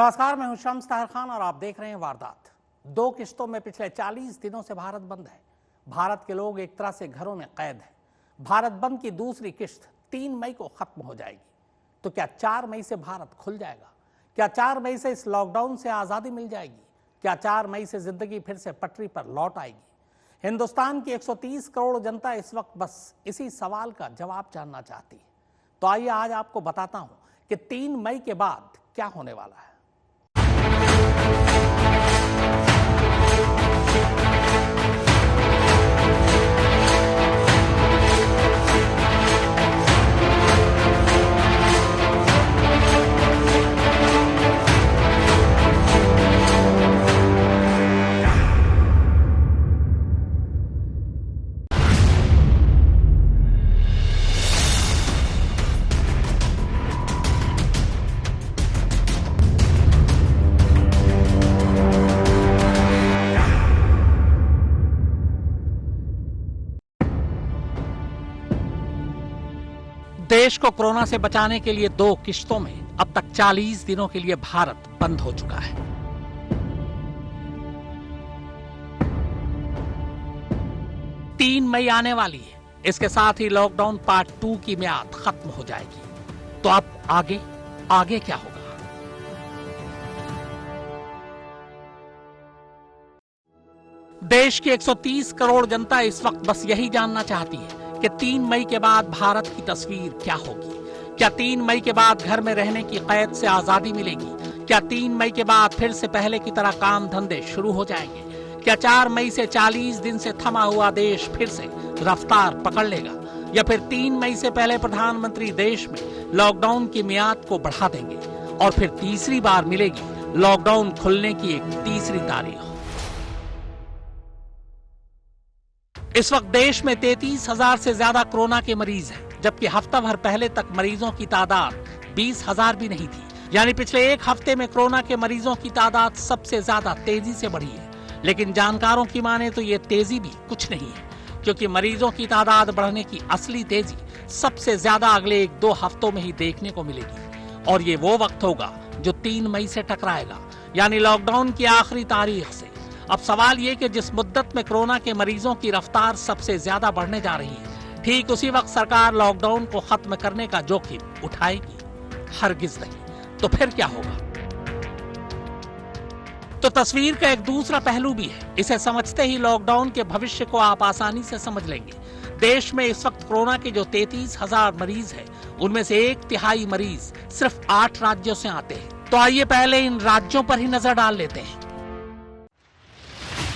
नमस्कार, मैं हूं शम्स ताहिर खान और आप देख रहे हैं वारदात। 2 किश्तों में पिछले 40 दिनों से भारत बंद है। भारत के लोग एक तरह से घरों में कैद हैं। भारत बंद की दूसरी किश्त 3 मई को खत्म हो जाएगी। तो क्या 4 मई से भारत खुल जाएगा? क्या 4 मई से इस लॉकडाउन से आज़ादी मिल जाएगी? क्या 4 मई से जिंदगी फिर से पटरी पर लौट आएगी? हिंदुस्तान की 130 करोड़ जनता इस वक्त बस इसी सवाल का जवाब जानना चाहती है। तो आइए आज आपको बताता हूं कि 3 मई के बाद क्या होने वाला है। देश को कोरोना से बचाने के लिए 2 किश्तों में अब तक 40 दिनों के लिए भारत बंद हो चुका है। तीन मई आने वाली है। इसके साथ ही लॉकडाउन पार्ट 2 की मियाद खत्म हो जाएगी। तो अब आगे क्या होगा? देश की 130 करोड़ जनता इस वक्त बस यही जानना चाहती है कि 3 मई के बाद भारत की तस्वीर क्या होगी। क्या 3 मई के बाद घर में रहने की कैद से आजादी मिलेगी? क्या 3 मई के बाद फिर से पहले की तरह काम धंधे शुरू हो जाएंगे? क्या 4 मई से 40 दिन से थमा हुआ देश फिर से रफ्तार पकड़ लेगा? या फिर 3 मई से पहले प्रधानमंत्री देश में लॉकडाउन की मियाद को बढ़ा देंगे और फिर तीसरी बार मिलेगी लॉकडाउन खुलने की एक तीसरी तारीख? इस वक्त देश में 33,000 से ज्यादा कोरोना के मरीज हैं, जबकि हफ्ता भर पहले तक मरीजों की तादाद 20,000 भी नहीं थी। यानी पिछले एक हफ्ते में कोरोना के मरीजों की तादाद सबसे ज्यादा तेजी से बढ़ी है। लेकिन जानकारों की माने तो ये तेजी भी कुछ नहीं है, क्योंकि मरीजों की तादाद बढ़ने की असली तेजी सबसे ज्यादा अगले 1-2 हफ्तों में ही देखने को मिलेगी। और ये वो वक्त होगा जो 3 मई से टकराएगा, यानी लॉकडाउन की आखिरी तारीख से। अब सवाल ये कि जिस मुद्दत में कोरोना के मरीजों की रफ्तार सबसे ज्यादा बढ़ने जा रही है, ठीक उसी वक्त सरकार लॉकडाउन को खत्म करने का जोखिम उठाएगी? हरगिज नहीं। तो फिर क्या होगा? तो तस्वीर का एक दूसरा पहलू भी है। इसे समझते ही लॉकडाउन के भविष्य को आप आसानी से समझ लेंगे। देश में इस वक्त कोरोना के जो 33,000 मरीज हैं, उनमें से 1/3 मरीज सिर्फ 8 राज्यों से आते हैं। तो आइए पहले इन राज्यों पर ही नजर डाल लेते हैं।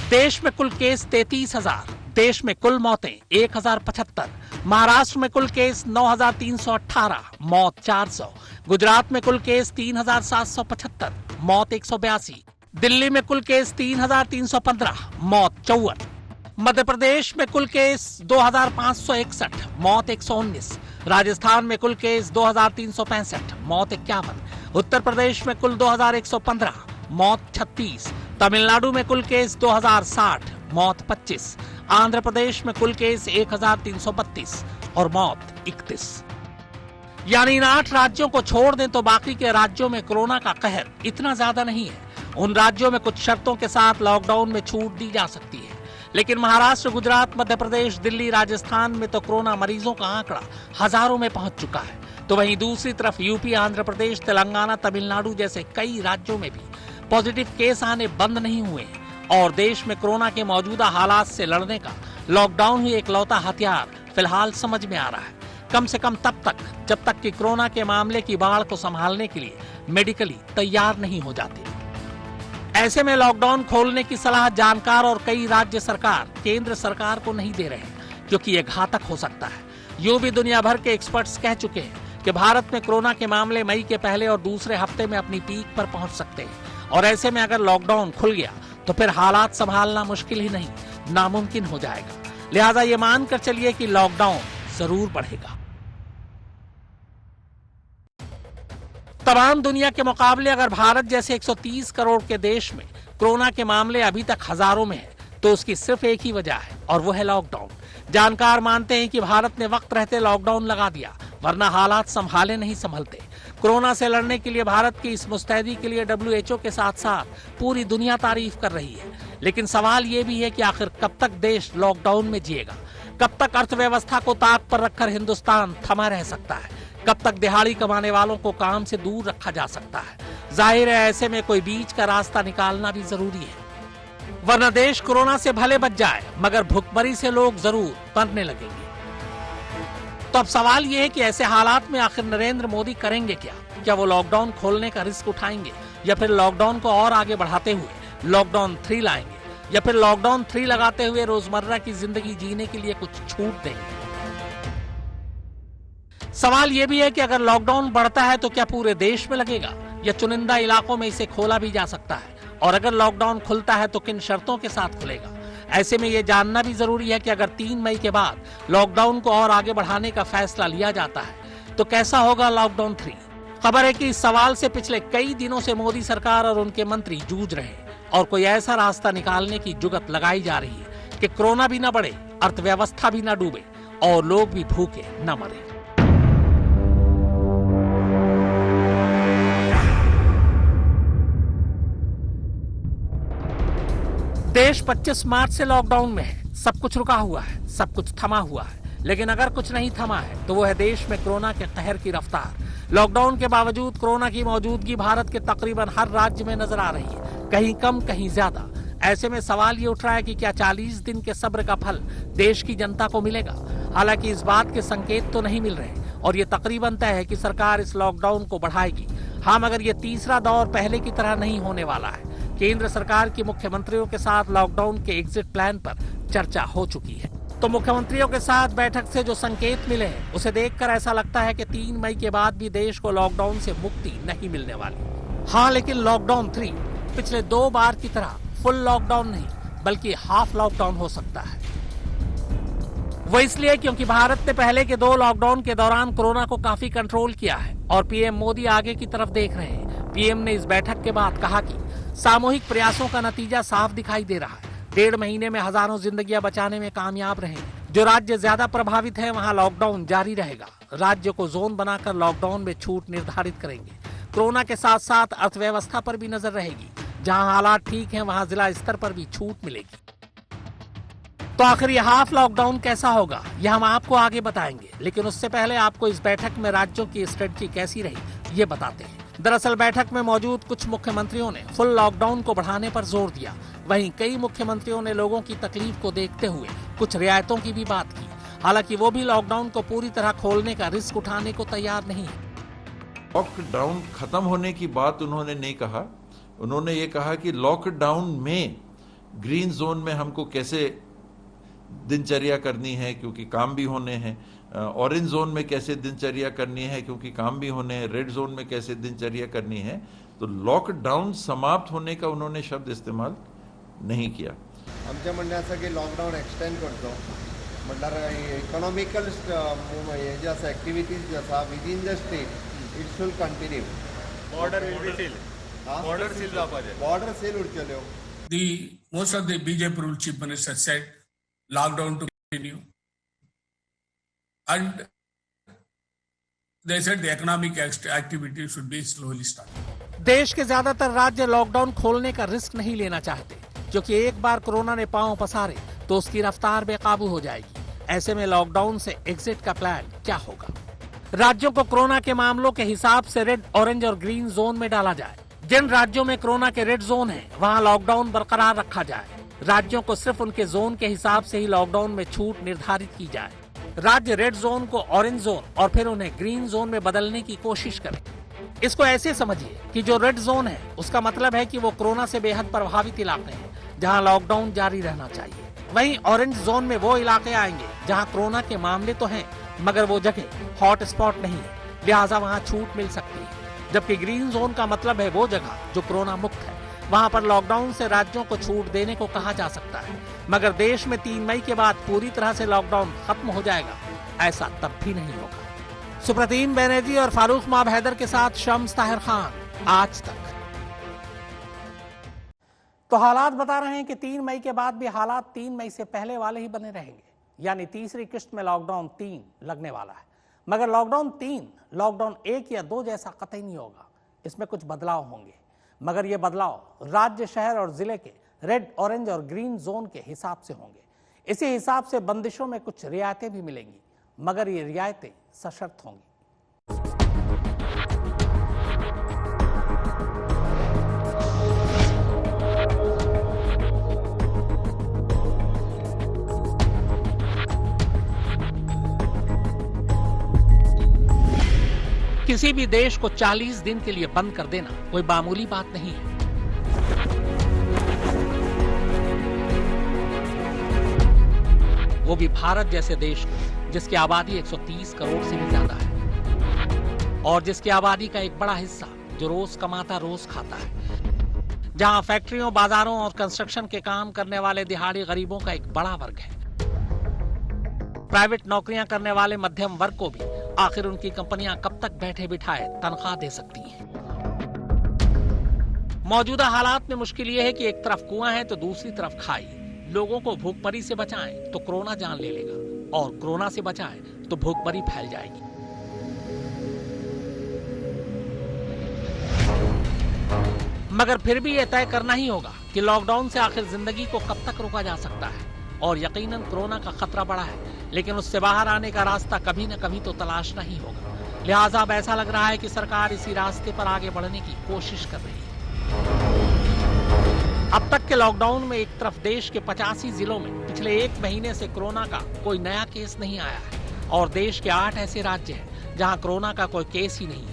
देश में कुल केस 33,000, देश में कुल मौतें 1,075, महाराष्ट्र में कुल केस 9,318, मौत 400, गुजरात में कुल केस 3,775, मौत 182, दिल्ली में कुल केस 3,315, मौत 54, मध्य प्रदेश में कुल केस 2,561, मौत 119, राजस्थान में कुल केस 2,365, मौत 51, उत्तर प्रदेश में कुल 2,115, मौत 36, तमिलनाडु में कुल केस 2,060, मौत 25, आंध्र प्रदेश में कुल केस 1,332 और मौत 31। यानी इन 8 राज्यों को छोड़ दें तो बाकी के राज्यों में कोरोना का कहर इतना ज्यादा नहीं है। उन राज्यों में कुछ शर्तों के साथ लॉकडाउन में छूट दी जा सकती है, लेकिन महाराष्ट्र, गुजरात, मध्य प्रदेश, दिल्ली, राजस्थान में तो कोरोना मरीजों का आंकड़ा हजारों में पहुंच चुका है। तो वहीं दूसरी तरफ यूपी, आंध्र प्रदेश, तेलंगाना, तमिलनाडु जैसे कई राज्यों में भी पॉजिटिव केस आने बंद नहीं हुए हैं। और देश में कोरोना के मौजूदा हालात से लड़ने का लॉकडाउन ही एकलौता हथियार फिलहाल समझ में आ रहा है, कम से कम तब तक जब तक कि कोरोना के मामले की बाढ़ को संभालने के लिए मेडिकली तैयार नहीं हो जाते। ऐसे में लॉकडाउन खोलने की सलाह जानकार और कई राज्य सरकार केंद्र सरकार को नहीं दे रहे हैं, क्योंकि ये घातक हो सकता है। यूं भी दुनिया भर के एक्सपर्ट्स कह चुके हैं कि भारत में कोरोना के मामले मई के पहले और दूसरे हफ्ते में अपनी पीक पर पहुंच सकते हैं। और ऐसे में अगर लॉकडाउन खुल गया तो फिर हालात संभालना मुश्किल ही नहीं, नामुमकिन हो जाएगा। लिहाजा ये मानकर चलिए कि लॉकडाउन जरूर बढ़ेगा। तमाम दुनिया के मुकाबले अगर भारत जैसे 130 करोड़ के देश में कोरोना के मामले अभी तक हजारों में है, तो उसकी सिर्फ एक ही वजह है और वो है लॉकडाउन। जानकार मानते हैं कि भारत ने वक्त रहते लॉकडाउन लगा दिया, वरना हालात संभाले नहीं संभलते। कोरोना से लड़ने के लिए भारत की इस मुस्तैदी के लिए WHO के साथ साथ पूरी दुनिया तारीफ कर रही है। लेकिन सवाल ये भी है कि आखिर कब तक देश लॉकडाउन में जिएगा, कब तक अर्थव्यवस्था को ताक पर रखकर हिंदुस्तान थमा रह सकता है, कब तक दिहाड़ी कमाने वालों को काम से दूर रखा जा सकता है। जाहिर है ऐसे में कोई बीच का रास्ता निकालना भी जरूरी है, वरना देश कोरोना से भले बच जाए मगर भुखमरी से लोग जरूर मरने लगेंगे। तो अब सवाल यह है कि ऐसे हालात में आखिर नरेंद्र मोदी करेंगे क्या? क्या वो लॉकडाउन खोलने का रिस्क उठाएंगे या फिर लॉकडाउन को और आगे बढ़ाते हुए लॉकडाउन 3 लाएंगे या फिर लॉकडाउन 3 लगाते हुए रोजमर्रा की जिंदगी जीने के लिए कुछ छूट देंगे? सवाल यह भी है कि अगर लॉकडाउन बढ़ता है तो क्या पूरे देश में लगेगा या चुनिंदा इलाकों में इसे खोला भी जा सकता है, और अगर लॉकडाउन खुलता है तो किन शर्तों के साथ खुलेगा? ऐसे में यह जानना भी जरूरी है कि अगर 3 मई के बाद लॉकडाउन को और आगे बढ़ाने का फैसला लिया जाता है तो कैसा होगा लॉकडाउन 3? खबर है कि इस सवाल से पिछले कई दिनों से मोदी सरकार और उनके मंत्री जूझ रहे हैं और कोई ऐसा रास्ता निकालने की जुगत लगाई जा रही है कि कोरोना भी न बढ़े, अर्थव्यवस्था भी न डूबे और लोग भी भूखे न मरे। देश 25 मार्च से लॉकडाउन में है, सब कुछ रुका हुआ है, सब कुछ थमा हुआ है। लेकिन अगर कुछ नहीं थमा है तो वो है देश में कोरोना के कहर की रफ्तार। लॉकडाउन के बावजूद कोरोना की मौजूदगी भारत के तकरीबन हर राज्य में नजर आ रही है, कहीं कम कहीं ज्यादा। ऐसे में सवाल ये उठ रहा है कि क्या 40 दिन के सब्र का फल देश की जनता को मिलेगा? हालांकि इस बात के संकेत तो नहीं मिल रहे और ये तकरीबन तय है कि सरकार इस लॉकडाउन को बढ़ाएगी। हाँ, मगर ये तीसरा दौर पहले की तरह नहीं होने वाला है। केंद्र सरकार के मुख्यमंत्रियों के साथ लॉकडाउन के एग्जिट प्लान पर चर्चा हो चुकी है। तो मुख्यमंत्रियों के साथ बैठक से जो संकेत मिले हैं उसे देखकर ऐसा लगता है कि 3 मई के बाद भी देश को लॉकडाउन से मुक्ति नहीं मिलने वाली। हाँ, लेकिन लॉकडाउन 3 पिछले 2 बार की तरह फुल लॉकडाउन नहीं बल्कि हाफ लॉकडाउन हो सकता है। वो इसलिए क्योंकि भारत ने पहले के 2 लॉकडाउन के दौरान कोरोना को काफी कंट्रोल किया है और पीएम मोदी आगे की तरफ देख रहे हैं। पीएम ने इस बैठक के बाद कहा कि सामूहिक प्रयासों का नतीजा साफ दिखाई दे रहा है। 1.5 महीने में हजारों जिंदगियां बचाने में कामयाब रहे। जो राज्य ज्यादा प्रभावित है वहां लॉकडाउन जारी रहेगा। राज्य को जोन बनाकर लॉकडाउन में छूट निर्धारित करेंगे। कोरोना के साथ साथ अर्थव्यवस्था पर भी नजर रहेगी। जहां हालात ठीक हैं वहां जिला स्तर पर भी छूट मिलेगी। तो आखिर ये हाफ लॉकडाउन कैसा होगा यह हम आपको आगे बताएंगे, लेकिन उससे पहले आपको इस बैठक में राज्यों की स्ट्रेटजी कैसी रही ये बताते हैं। दरअसल बैठक में मौजूद कुछ मुख्यमंत्रियों ने फुल लॉकडाउन को बढ़ाने पर जोर दिया। वहीं कई मुख्यमंत्रियों ने लोगों की तकलीफ को देखते हुए कुछ रियायतों की भी बात की। हालांकि वो भी लॉकडाउन को पूरी तरह खोलने का रिस्क उठाने को तैयार नहीं है। लॉकडाउन खत्म होने की बात उन्होंने नहीं कहा। उन्होंने ये कहा कि लॉकडाउन में ग्रीन जोन में हमको कैसे दिनचर्या करनी है क्योंकि काम भी होने हैं, ऑरेंज जोन में कैसे दिनचर्या करनी है क्योंकि काम भी होने हैं, रेड जोन में कैसे दिनचर्या करनी है। तो लॉकडाउन समाप्त होने का उन्होंने शब्द इस्तेमाल नहीं किया। आमचे म्हणणे असं की लॉकडाउन एक्सटेंड करतो म्हटल्यार इकॉनॉमिकल हे जे आसा एक्टिविटीज जे आसा within the state it should continue. Border will be seal, border seal जावपाचे, बॉर्डर सील उरचल्यो। Most of the BJP rule chief minister said lockdown to continue, and they said the economic activity should be slowly started. देश के ज्यादातर राज्य lockdown खोलने का risk नहीं लेना चाहते क्योंकि एक बार कोरोना ने पांव पसारे तो उसकी रफ्तार बेकाबू हो जाएगी। ऐसे में लॉकडाउन से एग्जिट का प्लान क्या होगा? राज्यों को कोरोना के मामलों के हिसाब से रेड, ऑरेंज और ग्रीन जोन में डाला जाए। जिन राज्यों में कोरोना के रेड जोन है वहां लॉकडाउन बरकरार रखा जाए। राज्यों को सिर्फ उनके जोन के हिसाब से ही लॉकडाउन में छूट निर्धारित की जाए। राज्य रेड जोन को ऑरेंज जोन और फिर उन्हें ग्रीन जोन में बदलने की कोशिश करें। इसको ऐसे समझिए कि जो रेड जोन है उसका मतलब है कि वो कोरोना से बेहद प्रभावित इलाके हैं जहां लॉकडाउन जारी रहना चाहिए। वहीं ऑरेंज जोन में वो इलाके आएंगे जहां कोरोना के मामले तो हैं मगर वो जगह हॉट स्पॉट नहीं है, लिहाजा वहां छूट मिल सकती है। जबकि ग्रीन जोन का मतलब है वो जगह जो कोरोना मुक्त है, वहां पर लॉकडाउन से राज्यों को छूट देने को कहा जा सकता है। मगर देश में 3 मई के बाद पूरी तरह से लॉकडाउन खत्म हो जाएगा ऐसा तब भी नहीं होगा। सुप्रतीम बैनर्जी और फारूक माब हैदर के साथ शम्स ताहिर खान, आज तक। तो हालात बता रहे हैं कि 3 मई के बाद भी हालात 3 मई से पहले वाले ही बने रहेंगे, यानी तीसरी किस्त में लॉकडाउन 3 लगने वाला है। मगर लॉकडाउन 3, लॉकडाउन 1 या 2 जैसा कतई नहीं होगा। इसमें कुछ बदलाव होंगे, मगर ये बदलाव राज्य, शहर और जिले के रेड, ऑरेंज और ग्रीन जोन के हिसाब से होंगे। इसी हिसाब से बंदिशों में कुछ रियायतें भी मिलेंगी, मगर ये रियायतें सशर्त होंगी। किसी भी देश को 40 दिन के लिए बंद कर देना कोई मामूली बात नहीं है। वो भी भारत जैसे देश को, जिसकी आबादी 130 करोड़ से भी ज्यादा है और जिसकी आबादी का एक बड़ा हिस्सा जो रोज कमाता रोज खाता है, जहां फैक्ट्रियों, बाजारों और कंस्ट्रक्शन के काम करने वाले दिहाड़ी गरीबों का एक बड़ा वर्ग है। प्राइवेट नौकरियां करने वाले मध्यम वर्ग को भी आखिर उनकी कंपनियां कब तक बैठे बिठाए तनख्वाह दे सकती हैं। मौजूदा हालात में मुश्किल यह है कि एक तरफ कुआं है तो दूसरी तरफ खाई। लोगों को भूखमरी से बचाएं तो कोरोना जान ले लेगा और कोरोना से बचाएं तो भूखमरी फैल जाएगी। मगर फिर भी यह तय करना ही होगा कि लॉकडाउन से आखिर जिंदगी को कब तक रोका जा सकता है। और यकीनन कोरोना का खतरा बड़ा है, लेकिन उससे बाहर आने का रास्ता कभी न कभी तो तलाशना ही होगा। लिहाजा अब ऐसा लग रहा है कि सरकार इसी रास्ते पर आगे बढ़ने की कोशिश कर रही है। अब तक के लॉकडाउन में एक तरफ देश के 85 जिलों में पिछले 1 महीने से कोरोना का कोई नया केस नहीं आया है और देश के 8 ऐसे राज्य हैं जहां कोरोना का कोई केस ही नहीं है।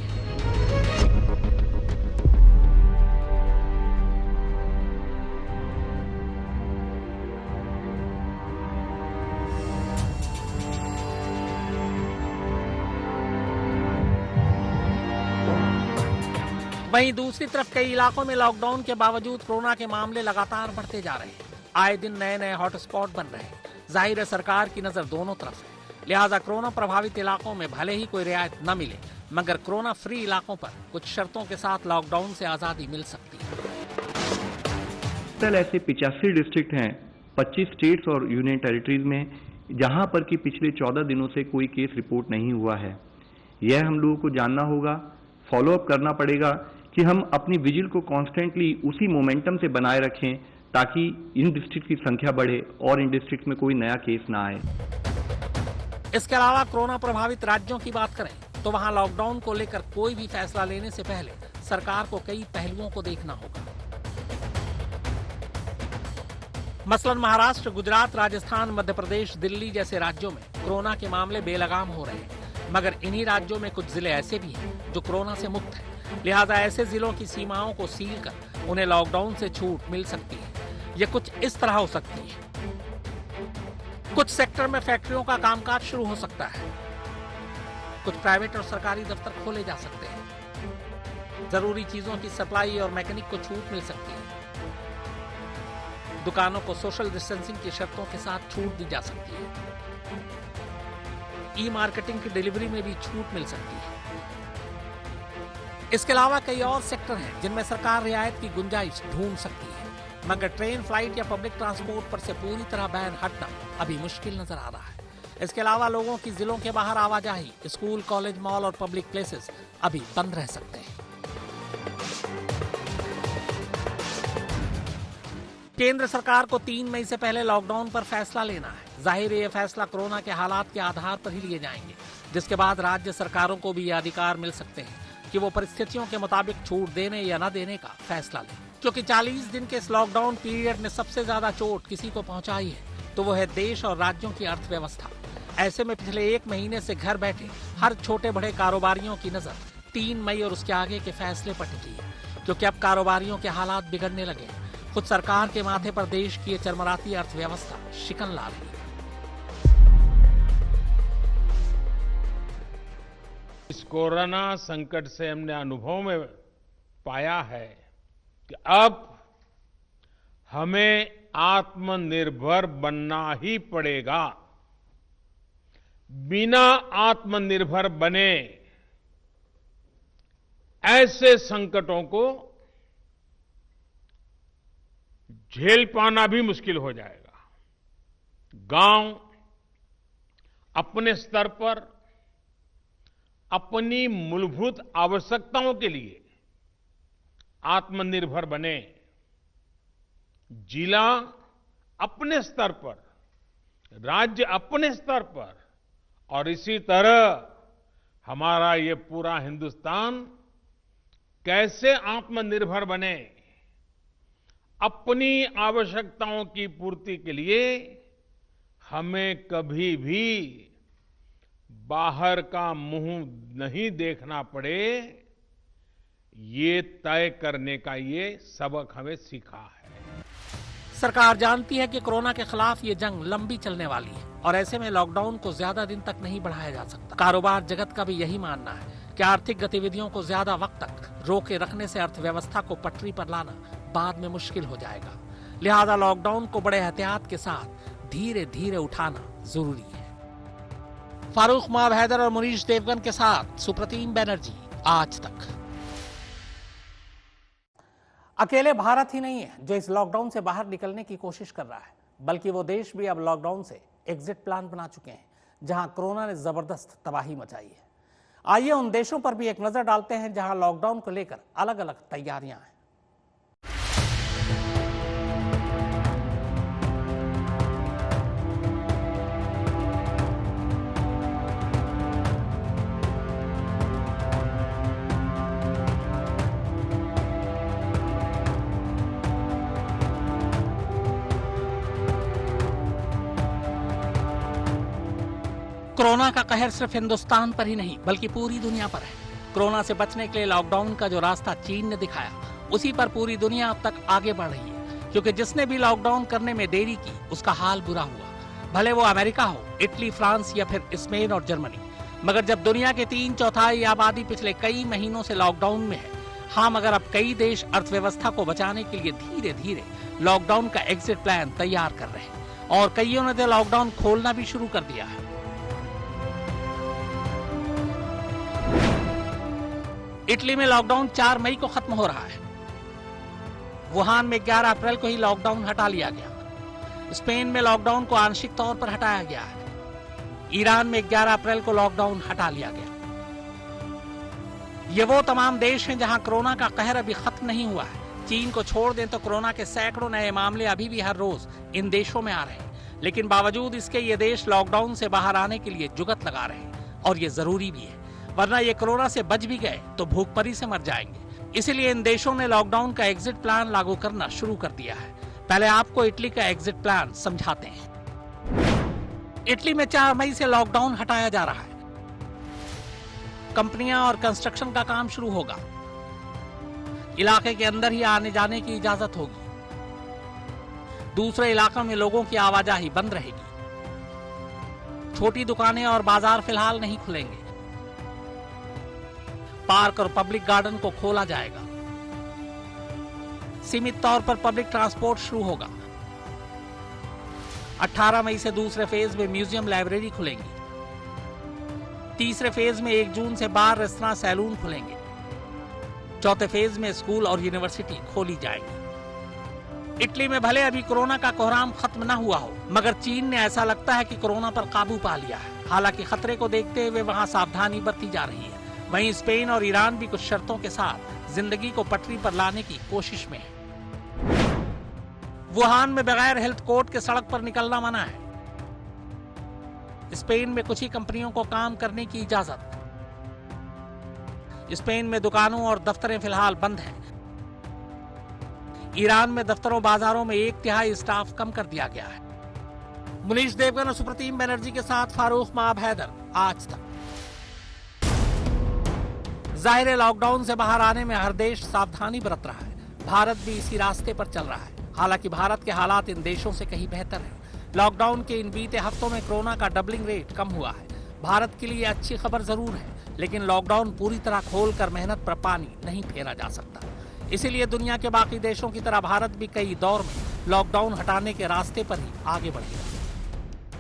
वहीं दूसरी तरफ कई इलाकों में लॉकडाउन के बावजूद कोरोना के मामले लगातार बढ़ते जा रहे हैं। आए दिन नए नए हॉटस्पॉट बन रहे हैं। जाहिर है सरकार की नजर दोनों तरफ है। लिहाजा कोरोना प्रभावित इलाकों में भले ही कोई रियायत न मिले, मगर कोरोना फ्री इलाकों पर कुछ शर्तों के साथ लॉकडाउन से आजादी मिल सकती है। ऐसे 85 डिस्ट्रिक्ट हैं 25 स्टेट्स और यूनियन टेरिटरीज में, जहां पर कि पिछले 14 दिनों से कोई केस रिपोर्ट नहीं हुआ है। यह हम लोगों को जानना होगा, फॉलोअप करना पड़ेगा कि हम अपनी विजिल को कॉन्स्टेंटली उसी मोमेंटम से बनाए रखें ताकि इन डिस्ट्रिक्ट की संख्या बढ़े और इन डिस्ट्रिक्ट में कोई नया केस ना आए। इसके अलावा कोरोना प्रभावित राज्यों की बात करें तो वहां लॉकडाउन को लेकर कोई भी फैसला लेने से पहले सरकार को कई पहलुओं को देखना होगा। मसलन महाराष्ट्र, गुजरात, राजस्थान, मध्य प्रदेश, दिल्ली जैसे राज्यों में कोरोना के मामले बेलगाम हो रहे हैं, मगर इन्हीं राज्यों में कुछ जिले ऐसे भी हैं जो कोरोना से मुक्त हैं। लिहाजा ऐसे जिलों की सीमाओं को सील कर उन्हें लॉकडाउन से छूट मिल सकती है। ये कुछ इस तरह हो सकती है। कुछ सेक्टर में फैक्ट्रियों का कामकाज शुरू हो सकता है, कुछ प्राइवेट और सरकारी दफ्तर खोले जा सकते हैं, जरूरी चीजों की सप्लाई और मैकेनिक को छूट मिल सकती है, दुकानों को सोशल डिस्टेंसिंग की शर्तों के साथ छूट दी जा सकती है, ई मार्केटिंग की डिलीवरी में भी छूट मिल सकती है। इसके अलावा कई और सेक्टर हैं जिनमें सरकार रियायत की गुंजाइश ढूंढ सकती है, मगर ट्रेन, फ्लाइट या पब्लिक ट्रांसपोर्ट पर से पूरी तरह बैन हटना अभी मुश्किल नजर आ रहा है। इसके अलावा लोगों की जिलों के बाहर आवाजाही, स्कूल, कॉलेज, मॉल और पब्लिक प्लेसेस अभी बंद रह सकते हैं। केंद्र सरकार को 3 मई से पहले लॉकडाउन पर फैसला लेना है। जाहिर है ये फैसला कोरोना के हालात के आधार पर ही लिए जाएंगे, जिसके बाद राज्य सरकारों को भी ये अधिकार मिल सकते हैं कि वो परिस्थितियों के मुताबिक छूट देने या न देने का फैसला लें। क्योंकि 40 दिन के इस लॉकडाउन पीरियड में सबसे ज्यादा चोट किसी को पहुंचाई है तो वो है देश और राज्यों की अर्थव्यवस्था। ऐसे में पिछले 1 महीने से घर बैठे हर छोटे बड़े कारोबारियों की नजर 3 मई और उसके आगे के फैसले पर टिकी है, क्योंकि अब कारोबारियों के हालात बिगड़ने लगे। खुद सरकार के माथे पर देश की चरमराती अर्थव्यवस्था शिकन ला रही है। इस कोरोना संकट से हमने अनुभव में पाया है कि अब हमें आत्मनिर्भर बनना ही पड़ेगा। बिना आत्मनिर्भर बने ऐसे संकटों को झेल पाना भी मुश्किल हो जाएगा। गांव अपने स्तर पर अपनी मूलभूत आवश्यकताओं के लिए आत्मनिर्भर बने, जिला अपने स्तर पर, राज्य अपने स्तर पर और इसी तरह हमारा ये पूरा हिंदुस्तान कैसे आत्मनिर्भर बने, अपनी आवश्यकताओं की पूर्ति के लिए हमें कभी भी बाहर का मुंह नहीं देखना पड़े, ये तय करने का ये सबक हमें सीखा है। सरकार जानती है कि कोरोना के खिलाफ ये जंग लंबी चलने वाली है और ऐसे में लॉकडाउन को ज्यादा दिन तक नहीं बढ़ाया जा सकता। कारोबार जगत का भी यही मानना है कि आर्थिक गतिविधियों को ज्यादा वक्त तक रोके रखने से अर्थव्यवस्था को पटरी पर लाना बाद में मुश्किल हो जाएगा। लिहाजा लॉकडाउन को बड़े एहतियात के साथ धीरे धीरे उठाना जरूरी है। फारूक माब हैदर और मुनीश देवगन के साथ सुप्रतीम बनर्जी, आज तक। अकेले भारत ही नहीं है जो इस लॉकडाउन से बाहर निकलने की कोशिश कर रहा है, बल्कि वो देश भी अब लॉकडाउन से एग्जिट प्लान बना चुके हैं, जहां कोरोना ने जबरदस्त तबाही मचाई है। आइए उन देशों पर भी एक नजर डालते हैं जहां लॉकडाउन को लेकर अलग अलग तैयारियां हैं। कोरोना का कहर सिर्फ हिंदुस्तान पर ही नहीं बल्कि पूरी दुनिया पर है। कोरोना से बचने के लिए लॉकडाउन का जो रास्ता चीन ने दिखाया, उसी पर पूरी दुनिया अब तक आगे बढ़ रही है, क्योंकि जिसने भी लॉकडाउन करने में देरी की उसका हाल बुरा हुआ, भले वो अमेरिका हो, इटली, फ्रांस या फिर स्पेन और जर्मनी। मगर जब दुनिया के 3/4 आबादी पिछले कई महीनों से लॉकडाउन में है, हाँ, मगर अब कई देश अर्थव्यवस्था को बचाने के लिए धीरे धीरे लॉकडाउन का एग्जिट प्लान तैयार कर रहे हैं और कईयों ने तो लॉकडाउन खोलना भी शुरू कर दिया है। इटली में लॉकडाउन 4 मई को खत्म हो रहा है। वुहान में 11 अप्रैल को ही लॉकडाउन हटा लिया गया। स्पेन में लॉकडाउन को आंशिक तौर पर हटाया गया है। ईरान में 11 अप्रैल को लॉकडाउन हटा लिया गया। ये वो तमाम देश हैं जहां कोरोना का कहर अभी खत्म नहीं हुआ है। चीन को छोड़ दें तो कोरोना के सैकड़ों नए मामले अभी भी हर रोज इन देशों में आ रहे हैं, लेकिन बावजूद इसके ये देश लॉकडाउन से बाहर आने के लिए जुगत लगा रहे हैं और ये जरूरी भी है, वरना ये कोरोना से बच भी गए तो भूखमरी से मर जाएंगे। इसीलिए इन देशों ने लॉकडाउन का एग्जिट प्लान लागू करना शुरू कर दिया है। पहले आपको इटली का एग्जिट प्लान समझाते हैं। इटली में 4 मई से लॉकडाउन हटाया जा रहा है। कंपनियां और कंस्ट्रक्शन का काम शुरू होगा। इलाके के अंदर ही आने जाने की इजाजत होगी। दूसरे इलाकों में लोगों की आवाजाही बंद रहेगी। छोटी दुकानें और बाजार फिलहाल नहीं खुलेंगे। पार्क और पब्लिक गार्डन को खोला जाएगा। सीमित तौर पर पब्लिक ट्रांसपोर्ट शुरू होगा। 18 मई से दूसरे फेज में म्यूजियम, लाइब्रेरी खुलेंगी। तीसरे फेज में 1 जून से बार, रेस्तरां, सैलून खुलेंगे। चौथे फेज में स्कूल और यूनिवर्सिटी खोली जाएगी। इटली में भले अभी कोरोना का कोहराम खत्म न हुआ हो, मगर चीन ने ऐसा लगता है कि कोरोना पर काबू पा लिया है। हालांकि खतरे को देखते हुए वहां सावधानी बरती जा रही है। वहीं स्पेन और ईरान भी कुछ शर्तों के साथ जिंदगी को पटरी पर लाने की कोशिश में है। वुहान में बगैर हेल्थ कोड के सड़क पर निकलना मना है। स्पेन में कुछ ही कंपनियों को काम करने की इजाजत। स्पेन में दुकानों और दफ्तरें फिलहाल बंद हैं। ईरान में दफ्तरों, बाजारों में 1/3 स्टाफ कम कर दिया गया है। मुनीश देवगन और सुप्रतीम बनर्जी के साथ फारूक माब हैदर, आज तक। जाहिर है लॉकडाउन से बाहर आने में हर देश सावधानी बरत रहा है। भारत भी इसी रास्ते पर चल रहा है। हालांकि भारत के हालात इन देशों से कहीं बेहतर है। लॉकडाउन के इन बीते हफ्तों में कोरोना का डबलिंग रेट कम हुआ है। भारत के लिए अच्छी खबर जरूर है, लेकिन लॉकडाउन पूरी तरह खोलकर मेहनत पर पानी नहीं फेरा जा सकता। इसीलिए दुनिया के बाकी देशों की तरह भारत भी कई दौर में लॉकडाउन हटाने के रास्ते पर ही आगे बढ़ेगा।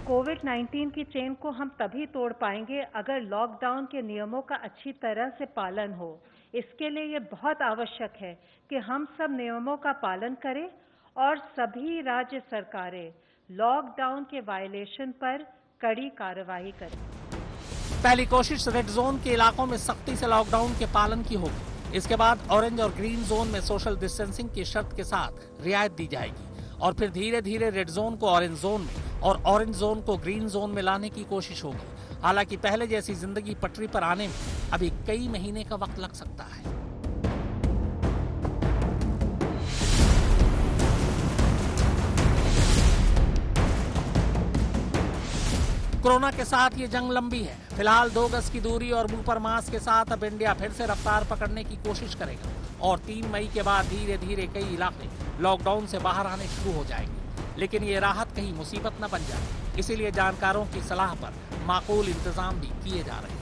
कोविड-19 की चेन को हम तभी तोड़ पाएंगे अगर लॉकडाउन के नियमों का अच्छी तरह से पालन हो। इसके लिए ये बहुत आवश्यक है कि हम सब नियमों का पालन करें और सभी राज्य सरकारें लॉकडाउन के वायलेशन पर कड़ी कार्रवाई करें। पहली कोशिश रेड जोन के इलाकों में सख्ती से लॉकडाउन के पालन की होगी। इसके बाद ऑरेंज और ग्रीन जोन में सोशल डिस्टेंसिंग की शर्त के साथ रियायत दी जाएगी और फिर धीरे धीरे रेड जोन को ऑरेंज जोन में और ऑरेंज जोन को ग्रीन जोन में लाने की कोशिश होगी। हालांकि पहले जैसी जिंदगी पटरी पर आने में अभी कई महीने का वक्त लग सकता है। कोरोना के साथ ये जंग लंबी है। फिलहाल 2 गज की दूरी और मुंह पर मास्क के साथ अब इंडिया फिर से रफ्तार पकड़ने की कोशिश करेगा और 3 मई के बाद धीरे धीरे कई इलाके लॉकडाउन से बाहर आने शुरू हो जाएंगे। लेकिन ये राहत कहीं मुसीबत न बन जाए, इसीलिए जानकारों की सलाह पर माकूल इंतजाम भी किए जा रहे हैं।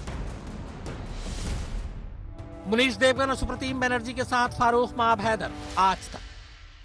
मुनीश देवगन और सुप्रतीम बनर्जी के साथ फारूक माब हैदर, आज तक।